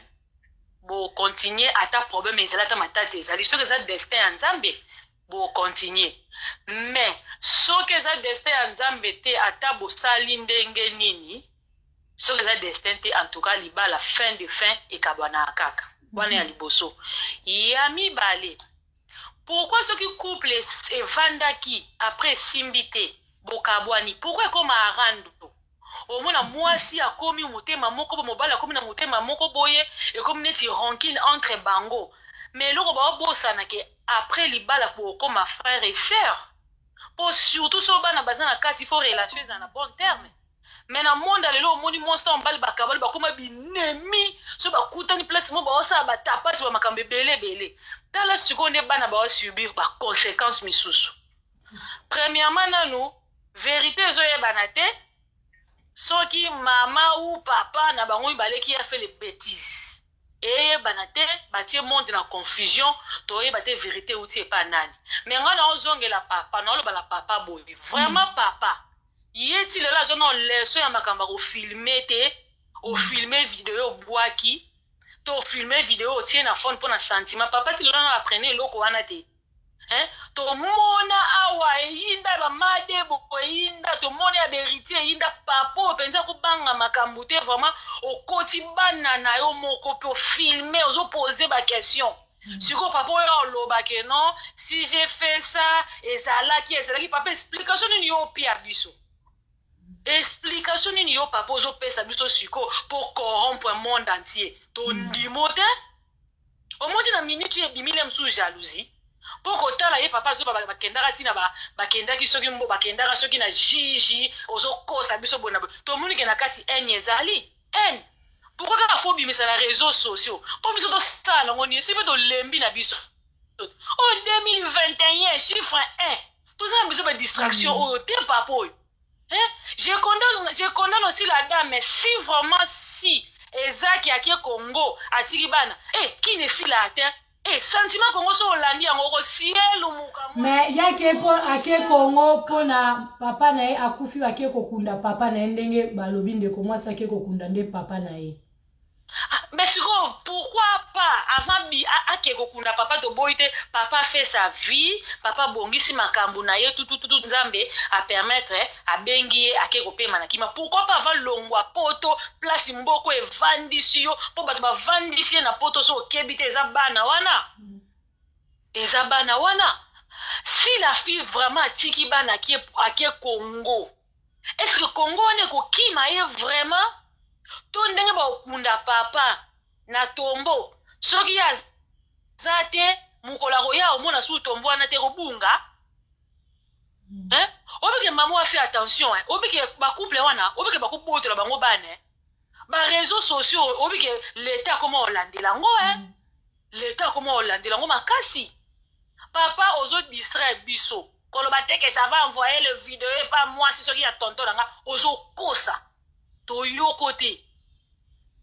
bo continuer à ta problème ezala ta matata ezali ce que ça destin en Nzambe bo continuer mais ce que ça destin en Nzambe te ata bo sali ndenge nini ce que ça destin te en tout cas liba la fin de fin et kabana kaka. Wana ya liboso ya mibale pourquoi ceux qui couple et vandaki après simbité bokabwani pourquoi comme arando omona mwasi akomi motema moko bo mobala akomi na motema moko boye et comme neti rancune entre bango mais loko ba bosana ke après libala pour comme frère et sœur pour surtout so bana bazana kati faut relation dans un bon terme. Mais dans le monde, les gens ont dit monstre en balle bakabal bakoma binemi so bakutani place mo ba osa ba tapa so makambe belé dans la seconde bana ba subir par conséquences misusu. Premièrement nanu vérité zoye banate soki mama ou papa na bango baleki a fait les bêtises et banate batie monde na confusion toye bate vérité outi pas nani mais ngana ozongela papa na lo bala papa boy vraiment papa yeti lela zono leso ya makamba ko filmer te o filmer vidéo boaki to filmer vidéo tie na phone pour na sentiment papa ti lela apprenez loko wana te to mona awa yinda ba made bo yinda to mona ya héritier yinda papa penza ko banga makambu te vraiment o koti bana na yo moko pe filmer ozo poser ba question. Siko papa yo loba ke non si j'ai fait ça et ça là qui papa explication ni yo pia biso. Explication ni yo papa ozo pesa biso siko pour corrompre le monde entier. To ndimo te au moins na minute ye bimile msu jalousie. Pour kotala ye papa zo bakendaka tina bakendaki soki mbo bakendaka soki na jiji ozo kosa biso bona to moni ke na kati ezali pourquoi ka faut bimisa na réseaux sociaux pour biso to sala ngoni si to lembi na biso en 2021 chiffre 1 tout ça biso ba distraction o te papa oyo je condamne aussi la dame mais si vraiment si ezaki akie Congo atiki bana qui ne si la terre sentiment Congo so olandi yango ko cielo muka mais yake po ake Congo pona papa na ye akufi ake kokunda papa na ye ndenge balobi ndeko mwasi ake kokunda nde papa na ye. Mais pourquoi pas avant ake kokunda papa to boite papa fait sa vie papa bongisi makambu na ye tout Nzambe a permettre a bengi ake kopema na kima pourquoi pas avant longwa poto place mboko e vandisi yo po bato ba vandisi na poto so kebite eza bana wana si la fille vraiment tiki bana ake Congo est-ce que Congo ne ko kima ye vraiment to ndenge ba okunda papa na tombo soki ya zate mukola roya omona su tombo wana te robunga obike maman a fait attention obike ba couple wana obike ba kuboto la bango bane Ba réseaux sociaux, obi que l'état comment Hollande lango hein. L'état comment Hollande lango makasi. Papa aux autres distraits biso. Quand le bateau que ça va envoyer le vidéo et pas moi c'est ce qui a tonton langa aux autres kosa. Toyo côté.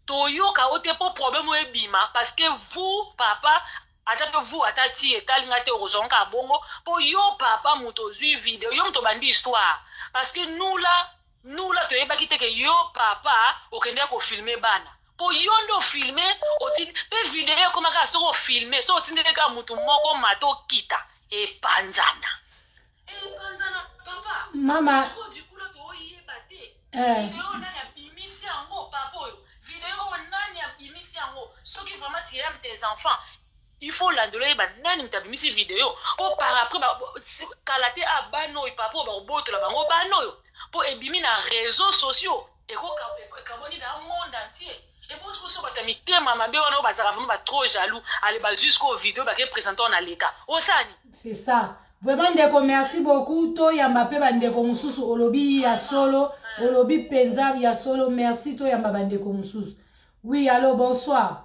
Toyo ka ote pour problème ou bima parce que vous papa attends vous atati etalingate ozonga bongo pour yo papa mutozu vidéo yo to bandi histoire parce que nous là toyeba kite que yo papa okende ko filmer bana pour yo ndo filmer oti pe vidéo comme ka so filmer so otinde ka mutu moko mato kita e panzana papa mama du coup là to oyeba te vidéo na ya bimisi yango papa vidéo nani ya bimisi yango ce qui vraiment tu aimes tes enfants il faut la donner nani mtabimisi vidéo pour par après kalate abano et papa ba boto la bango bano pour ebimi na réseaux sociaux et ko kaboni dans le monde entier et pour ce que so batami tema mabe wana bazara vraiment ba trop jaloux aller ba jusqu'au vidéo ba ke présenter en l'état osani c'est ça vraiment ndeko merci beaucoup to yamba pe bandeko mususu olobi ya solo olobi penza ya solo merci to yamba bandeko mususu oui allô bonsoir.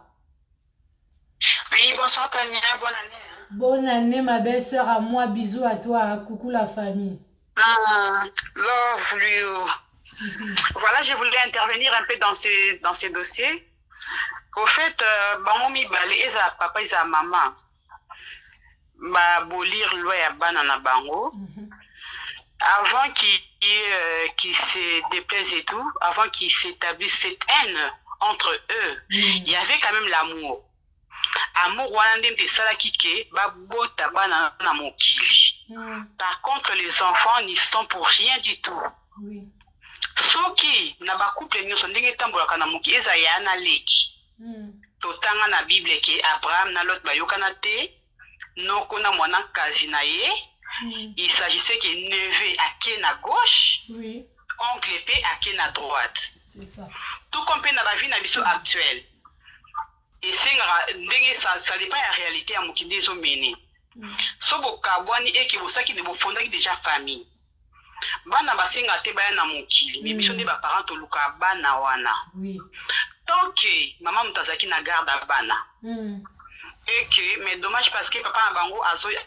Oui, bonsoir Tania, bonne année. Hein. Bonne année ma belle-sœur à moi, bisous à toi, hein. Coucou la famille. Love you. Voilà, je voulais intervenir un peu dans ce dossier. Au fait, bangomi balé eza papa eza maman. Ba bolir loi ya bana na bango. Avant qu'ils se déplaisent et tout, avant qu'ils s'établissent cette haine entre eux, il y avait quand même l'amour. Amour wana ndemte sala kike ba bota bana na mokili. Par contre les enfants n'y sont pour rien du tout. Oui. Soki na ba couple nyonso ndenge tambolaka na mokili eza ya na leki. Totanga na Bible ke Abraham na Lot bayokana te noko na mwana kazi na ye. Il s'agissait que neveu ake na gauche, oui. Oncle pe ake na droite. C'est ça. Tout comme na ba vie na biso actuelle. Et ça dépend de la réalité à Mokinde Zomene. So bokabwani eke bosaki de bofondaki déjà famille. Bana basenga te baya na mokili, mais biso nde ba parents to luka bana wana. Oui. Tant que maman mutazaki na garde à bana. Et que mais dommage parce que papa na bango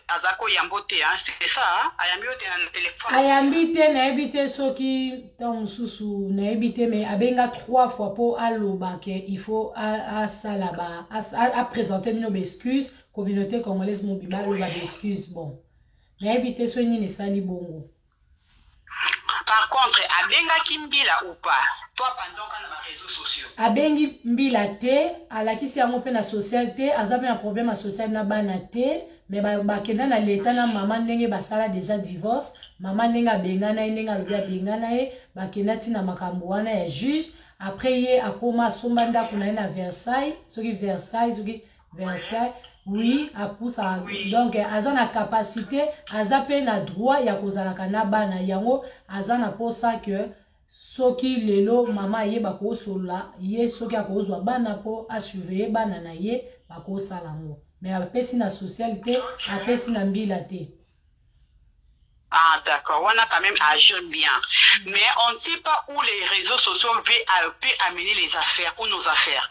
azako yambote hein, c'est ça, hein? Ayambi ote na téléphone. Ayambi te na ebite soki ton susu na ebite mais abenga 3 fois pour aloba que il faut à salaba à présenter nos excuses communauté congolaise mobima loba d'excuses bon. Na ebite so ni ne sali bongo. Par contre, abenga kimbila ou pas? Toi, pendant qu'on a les réseaux sociaux. Abengi mbila te, alakisi yango pe na socialité, azape na problème na social na bana te, mais ba kenda na l'état na maman ndenge basala déjà divorce, maman ndenge abengana ndenge alobia bengana ye, ba kenda tina makambo wana ya juge, après ye akoma sombanda kuna na Versailles, soki Versailles, oui, akusa donc azana capacité, azape na droit ya kozalaka na bana yango, azana posa que soki lelo mama ye bako sola ye soki akozwa bana po assurveiller bana na ye bako salango mais apesi na socialité apesi na mbila te. Ah d'accord, on a quand même agi bien. Mais on ne sait pas où les réseaux sociaux peuvent amener les affaires ou nos affaires.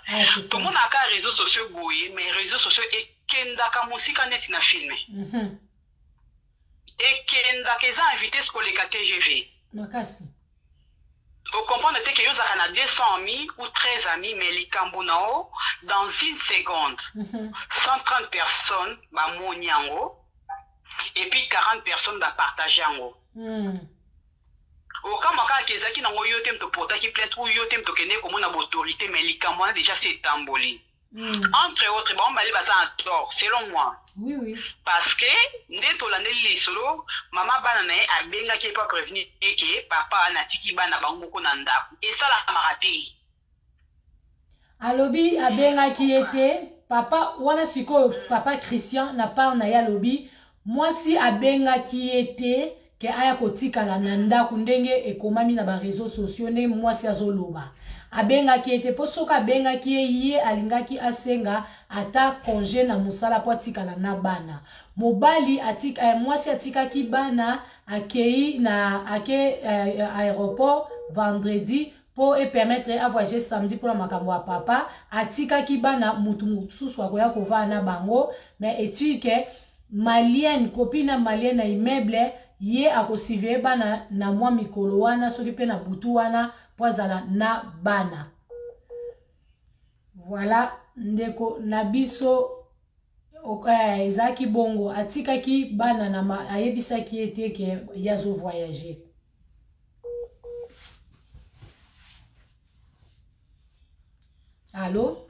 Tout le monde a qu'un réseau social bouillé, mais les réseaux sociaux et kendaka musika net na filmé. Et kendaka ils ont invité ce collègue TGV. Makasi. Vous comprenez que vous avez 200 amis ou 13 amis, mais les Cambonao, dans une seconde, 130 personnes, bah, monyango, et puis 40 personnes, bah, partager ango. Au cas où Kezaki n'a pas eu de temps pour t'acheter plainte ou eu de temps pour qu'il y ait comme une autorité, mais les Cambonao déjà c'est tamboli. Entre autres, bon, bah, les en tort, selon moi. Oui, oui. Parce que, dès que l'année les solo, maman banane a benga qui pas prévenu et que papa n'a tiki bana bango nanda. Et ça la maraté. Alobi a benga qui était papa wana siko papa Christian n'a pas na ya lobi. Moi si a benga qui était que aya kotika la nanda kundenge e komami na ba réseaux sociaux ne moi si azoloba. Abenga ki ete posoka benga ki ye alingaki asenga ata congé na musala po atikala na bana. Mobali atika mwasi atika ki bana akei na aéroport vendredi pour permettre à voyager samedi pour la makambo à papa atika ki bana mutu mususu akoya kova na bango mais etu ke malienne copine malienne na immeuble ye akosive bana na mwa mikolo wana soki pe na butu wana po azala na bana. Voilà ndeko na biso ezaki bongo atikaki bana na ayebisaki ete ke yazo voyager. Allô?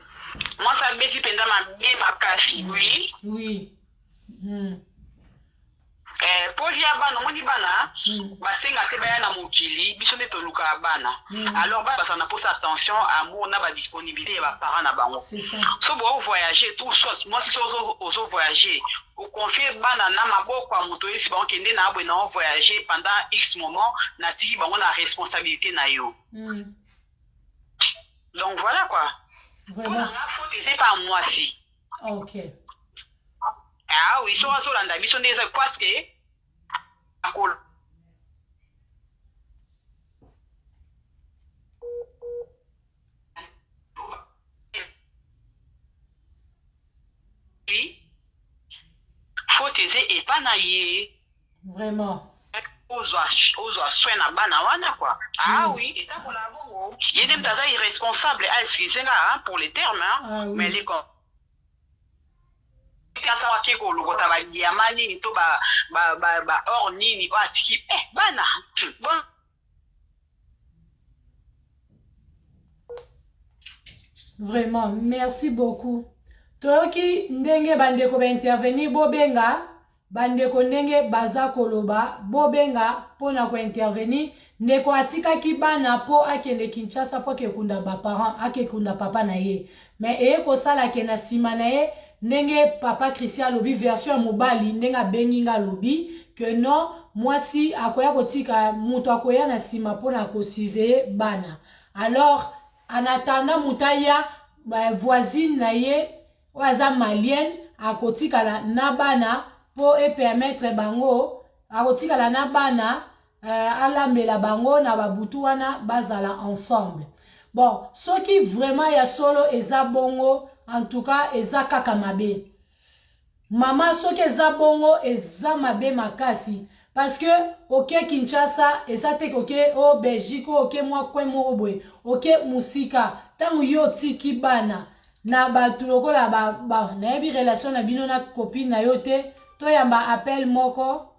Moi, ça me fait pendant ma casse, oui. Oui. Pour dire bana, on dit bana, basenga te baya na mokili, biso ne toluka bana. Alors bana ça n'a pas attention amour na ba disponibilité ya parents na bango. C'est ça. So bo voyager tout chose, moi si ozo voyager, au confier bana na maboko ya moto esi ba kende na abwe na voyager pendant X moment na tiki bango na responsabilité na yo. Donc voilà quoi. Vraiment. C'est pas moi si. OK. Ah oui, so landa biso ndeza parce que akol faut tes et pas naie. Vraiment. Ozo soin na bana wana quoi. Ah oui, et ta pour la bongo. Yene mtaza irresponsable, excusez-moi pour les termes hein, mais les kasa wakeko logota ba diamani to ba or nini ba tiki bana bon. Vraiment, merci beaucoup. Toyoki ndenge bandeko ba intervenir bobenga bandeko ndenge baza koloba bobenga pona ko intervenir ndeko atika ki bana po akende Kinshasa po ke kunda ba parents akekunda papa na ye mais ko sala ke na sima na ye ndenge papa Christian lobi version mobali ndenga benginga lobi que non mwasi akoya kotika muto akoya na sima pona ko suivre bana. Alors en attendant mutaya voisine na ye waza malienne akotika la na bana pour permettre bango akotika la na bana alambela bango na babutu wana bazala ensemble. Bon, ce qui vraiment ya solo eza bongo en tout cas eza kaka mabe. Mama soki eza bongo eza mabe makasi parce que ok Kinshasa eza te ok o Belgique ok mwa kwe moko boye ok musika tangu yo tiki bana na batu lokola na yebi relation na bino na copine na yo te to yamba appel moko.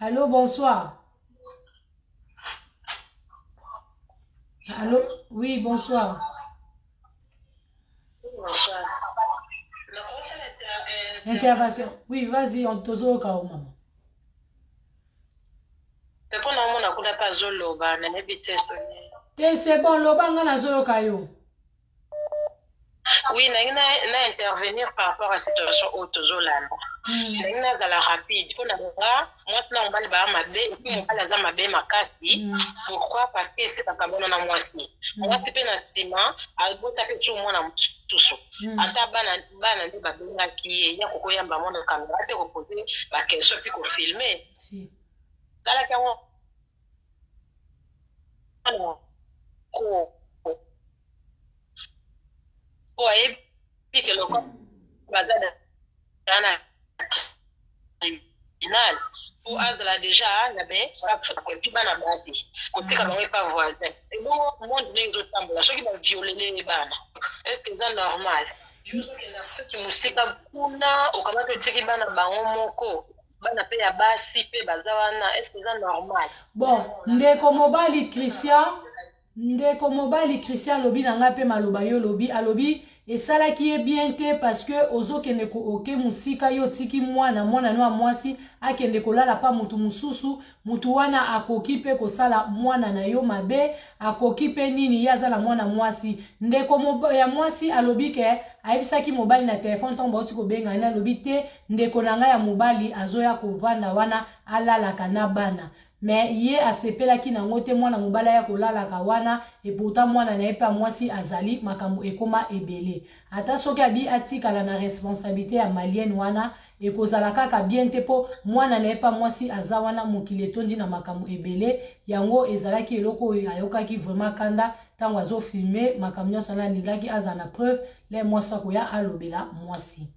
Allô, bonsoir. Allô, oui, bonsoir. Bonsoir. Intervention. Oui, vas-y, on te zo ka maman. C'est bon, loba ngana zo ka yo. Oui, na intervenir par rapport à cette situation autozolanda. Na za la rapide. Pour na moi on va le ba mabe et puis on va la za mabe makasi. Pourquoi? Parce que c'est pas comme na moi si. Moi c'est pe na sima, albo taper sur moi na mtuso. Ata bana ndi ba benga ki ya ko yamba mona caméra te ko poser ba question puis ko filmer. Si. Dala ka mo. Ko ouais, puis que le corps basé dans la finale pour Azla déjà n'avait pas puis bana bati côté quand on pas voisin et bon monde n'est de temps là ceux qui vont violer les bana est-ce que c'est normal yo qui musika kuna okamata tiki bana bango moko bana pe ya basi pe bazawana est-ce que c'est normal bon ndeko mobali Christian lobi nanga pe maloba yo lobi alobi et ça là qui est bien te parce que ozo kende ko oke musika yo tiki mwana no mwasi akende kolala pa mutu mususu mutu wana akoki pe kosala mwana na yo mabe akoki pe nini yazala mwana mwasi ndeko ya mwasi alobi ke ayebisaki mobali na telefone ton bauti ko benga na lobi te ndeko nanga ya mobali azoya kovanda wana alala kana bana. mais ye asepelaki nango te mwana mobala ya kolalaka wana et pourtant mwana na ye mpe mwasi azali makambo ekoma ebele ata soki abi atikala na responsabilité ya malienne wana ekozala kaka bien te mpo mwana na ye mpe mwasi aza wana mokili etondi na makambo ebele yango ezalaki eloko oyo ayokaki vraiment kanda ntango azofilme makambo nyonso wana alingaki aza na preuve le mwasi akoya alobela mwasi.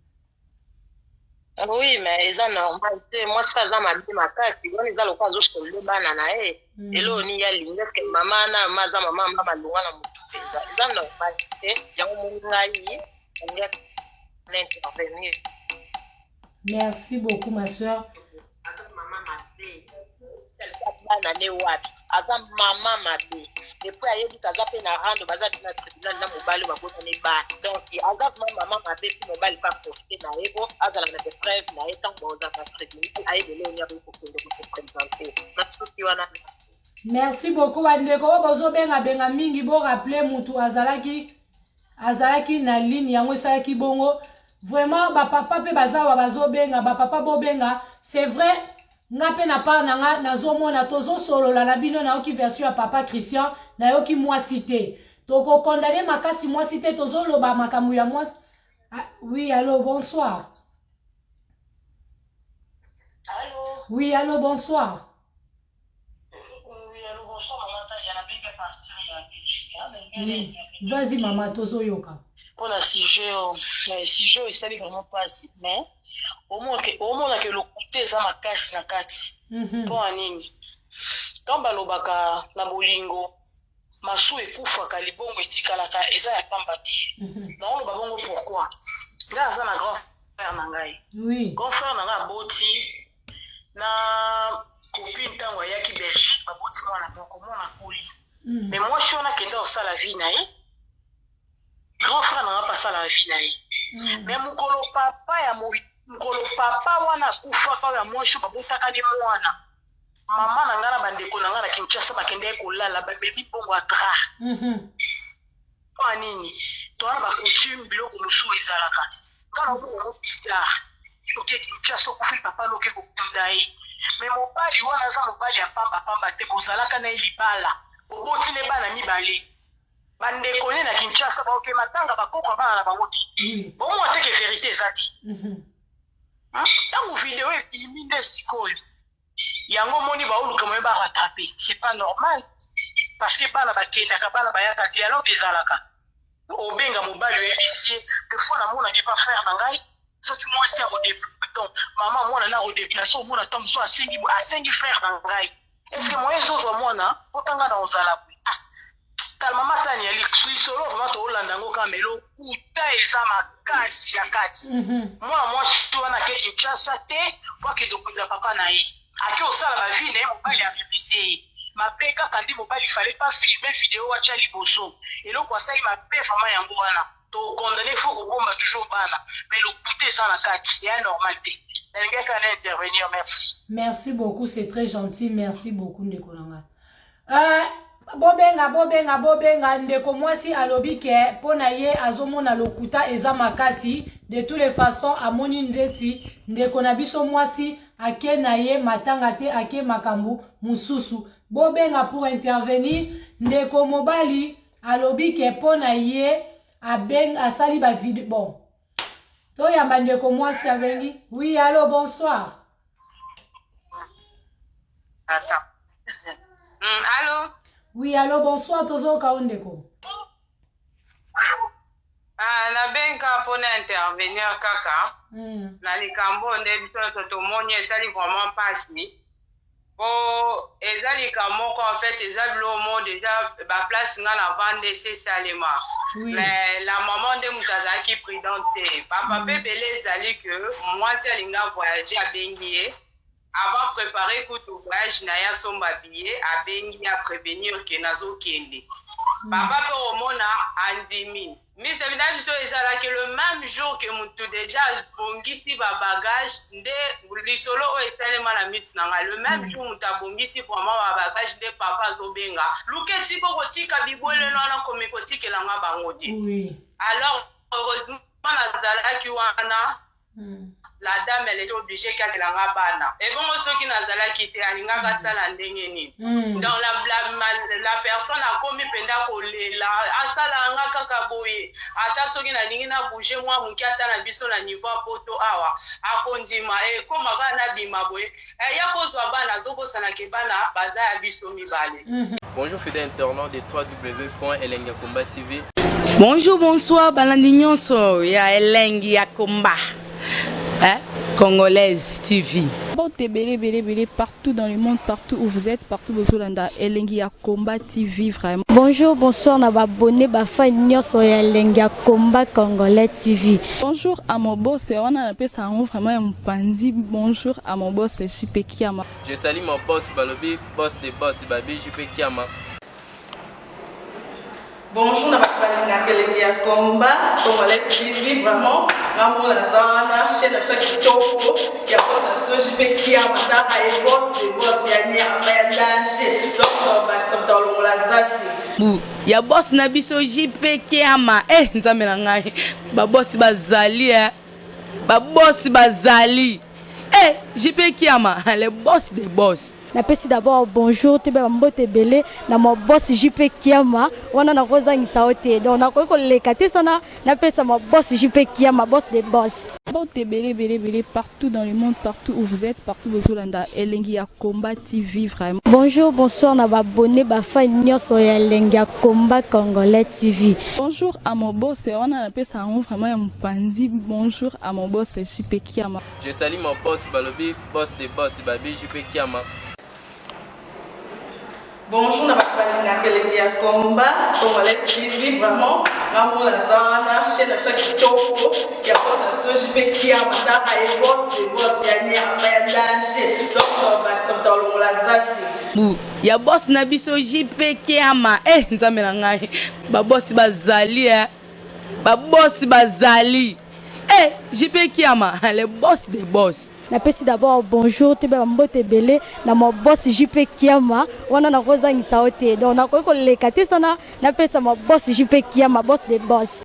Oui, mais ils ont normal. Moi, ça, ça m'a dit ma casse. Si on est dans le cas où je suis le banana, et là, on y a l'ingé, que maman, maman, maman, loin, ils ont normal. Il y a un monde là, on y a l'intervenir. Merci beaucoup, ma soeur. Maman m'a dit, banane wapi aza mama mabe depuis ayebi kaza pe na rando baza na tribunal na mobali babota ne ba donc aza mama mabe pe mobali pas posté na ego aza na des preuves na etant boza na tribunal ayebi le nya ko présenter na tuki wana. Merci beaucoup bandeko bozo benga mingi bo rappeler mutu azalaki na ligne yango esalaki bongo vraiment ba papa pe bazawa bazo benga ba papa bo benga c'est vrai. Nga pe na part nanga nazomona tozo solola na bino na yoki version ya papa Christian na yoki mwasi te toko condamner makasi mwasi te tozo loba makambo ya mwasi. Oui, allô, bonsoir. Allô. Oui, allô, bonsoir. Oui, allô, bonsoir. Maman, il y a la big partie. Vas-y maman, tozo yoka. Pour la sujet, il s'est vraiment pas assez, mais au moins que le côté ça m'a cassé na kati. Pour anini. Quand balobaka na bolingo, masu ekufa ka libongo etikalaka eza ya pambati. Na on babongo pourquoi? Là ça na grand frère na ngai. Oui. Grand frère na nga boti na copine tango ya ki Belgique, baboti mwana moko mwana koli. Mais moi je suis on a kenda osala vie na ye. Grand frère n'a pas ça la vie naïe. Mais mon colo papa wana kufa kwa ya mwisho babutaka ni mwana. Mama na ngana bandeko na ngana Kinshasa bakende kolala ba baby bongo atra. Kwa nini? Toana ba coutume biloko musu ezalaka. Kana bo pista. Yoke Kinshasa kufi papa loke ko kundai. Mais mon pali wana za mobali ya pamba te kozalaka na libala. Oboti le bana mibale. Bande kone na Kinshasa ba oke matanga bakoko bana na bangoti. Bon moi te que vérité ezati. Dans vidéo iminde sikoyo. Yango moni ba oluka mo ba rattraper. C'est pas normal parce que bana bakenda ka bana bayata dialogue ezalaka. Obenga mobali ebisier que fois na mona ke pas faire na ngai. Soki moi c'est au début. Donc maman moi na au déplacement moi na tam so asengi frère na ngai. Est-ce que moi ezo moi na otanga na ozala Talma matani ya solo vraiment to Hollande ngo kamelo kuta eza makasi ya kati. Moi je suis na ke Kinshasa te pour que dokuza papa na yi. Aki osala ba vie na mobali ya réfléchir. Ma peka kandi mobali il fallait pas filmer vidéo wa chali boso. Et donc quoi ça il m'a fait vraiment yango wana. To condamner faut ko bomba toujours bana. Mais le kuta eza na kati, c'est normalité. N'engage qu'à intervenir, merci. Merci beaucoup, c'est très gentil. Merci beaucoup Ndekolanga. Bobenga ndeko mwasi alobi ke pona ye azomona lokuta eza makasi de toutes les façons amoni ndeti ndeko na biso mwasi ake na ye matanga te ake makambu mususu bobenga pour intervenir ndeko mobali alobi ke pona ye asali ba vidéo bon to yamba ndeko mwasi abengi. Oui, allô, bonsoir. Attends. Allô. Oui, allô, bonsoir, tozo kaondeko. Na benka pona intervenir kaka. Na likambo nde biso tomoni ezali vraiment pasi. Po ezali kamoko en fait ezali lomo déjà ba place nga na vendre c'est salema. Mais la maman de mutazaki prudente. Papa pepele ezali que moi telinga voyager à Bengie. Avant de préparer pour tout voyage, Naya somba billet, à Bengi à prévenir que Nazo Kende. Papa peut au monde Andimi. Mais c'est bien que le même jour que Moutou déjà bongi si ba bagage, de l'isolo est tellement la mythe nanga. Le même jour Mouta bongi si pour moi ba bagage de papa Zobenga. Luke si ko tika bibole non comme ko tika langa bangodi. Oui. Alors heureusement na zala ki wana la dame elle était obligée qu'elle langa bana et bon ceux qui nazala quitté alinga katala ndenge nini donc la personne a commis penda kolela asala nga kaka boye ata soki na lingi na bouger moi muki ata na biso na niveau poto awa akondima e koma kana bima boye ya kozwa bana tokosana ke bana baza ya biso mibale. Bonjour fidèles internautes de www.elengiakomba TV. Bonjour, bonsoir, balandi nyonso ya Elengi ya Komba. Congolaise TV. Bon, belé partout dans le monde, partout où vous êtes, partout où vous êtes, Elengi ya Komba TV vraiment. Bonjour, bonsoir, na abonné bafa nyonso ya Elengi ya Komba Congolais TV. Bonjour à mon boss, on a appelé ça vraiment un pandi. Bonjour à mon boss, JP Kiama. Je salue mon boss Balobi, boss des boss Babi, JP Kiama. Bonjour, na Elengi ya Komba Congolais TV vraiment. Maman la zana chaîne de chaque topo ya boss na JP Kiama ta ay boss des boss ya ni ama danger donc ba samta lo la zaki. Ya boss na biso JP Kiama nzambe na ngai ba boss bazali ba boss bazali JP Kiama le boss des boss. Napesi d'abord bonjour te ba mbote belé na mo boss JP Kiama wana na kozangisa ote donc na ko lekate sana napesa mo boss JP Kiama boss des boss. Bon, belé partout dans le monde, partout où vous êtes, partout où vous êtes, Elengi ya Komba TV vraiment. Bonjour, bonsoir, na abonné bafa nyonso ya Elengi ya Komba Congolais TV. Bonjour à mon boss, on a appelé ça vraiment un pandi. Bonjour à mon boss, JP Kiama. Je salue mon boss Balobi, boss des boss Babi, JP Kiama. Bonjour, na Elengi ya Komba Congolais TV vraiment. Maman la zana chaîne de chaque topo ya boss na JP Kiama ta ay boss des boss ya ni ama danger donc ba samta lo la zaki. Ya boss na biso JP Kiama nzambe na ngai ba boss bazali ba boss bazali JP Kiama le boss des boss. Napesi d'abord bonjour te ba mbote belé na mo boss JP Kiama wana na kozangisa ote donc na ko lekate sana napesa mo boss JP Kiama boss des boss.